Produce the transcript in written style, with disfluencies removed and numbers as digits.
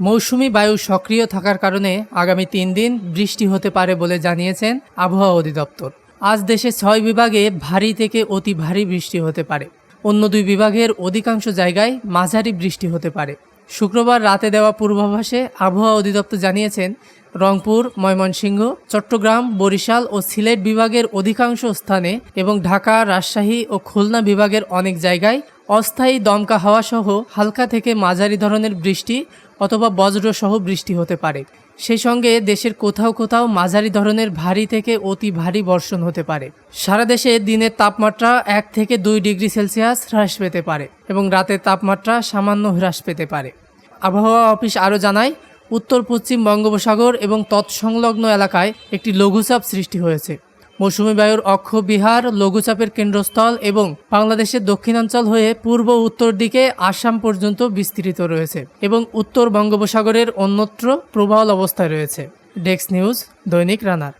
মৌসুমি বায়ু সক্রিয় থাকার কারণে আগামী 3 দিন বৃষ্টি হতে পারে বলে জানিয়েছেন আবহাওয়া অধিদপ্তর। আজ দেশে 6 বিভাগে ভারী থেকে অতি ভারী বৃষ্টি হতে পারে। অন্য 2 বিভাগের অধিকাংশ জায়গায় মাঝারি বৃষ্টি হতে পারে। শুক্রবার রাতে দেওয়া পূর্বাভাসে আবহাওয়া অধিদপ্তর জানিয়েছেন, রংপুর, ময়মনসিংহ, চট্টগ্রাম, বরিশাল ও সিলেট বিভাগের অধিকাংশ স্থানে এবং ঢাকা, রাজশাহী ও খুলনা বিভাগের অনেক জায়গায় অস্থায়ী দমকা হাওয়া সহ হালকা থেকে মাঝারি ধরনের বৃষ্টি অথবা বজ্রসহ বৃষ্টি হতে পারে। সেই সঙ্গে দেশের কোথাও কোথাও মাঝারি ধরনের ভারী থেকে অতি ভারী বর্ষণ হতে পারে। সারা দেশে দিনের তাপমাত্রা 1 থেকে 2 ডিগ্রি সেলসিয়াস হ্রাস পেতে পারে এবং রাতের তাপমাত্রা সামান্য হ্রাস পেতে পারে। আবহাওয়া অফিস আরও জানায়, উত্তর পশ্চিম বঙ্গোপসাগর এবং তৎসংলগ্ন এলাকায় একটি লঘুচাপ সৃষ্টি হয়েছে। মৌসুমী বায়ুর অক্ষ বিহার, লঘুচাপের কেন্দ্রস্থল এবং বাংলাদেশের দক্ষিণাঞ্চল হয়ে পূর্ব উত্তর দিকে আসাম পর্যন্ত বিস্তৃত রয়েছে এবং উত্তর বঙ্গোপসাগরের অন্যত্র প্রবল অবস্থায় রয়েছে। ডেস্ক নিউজ, দৈনিক রানার।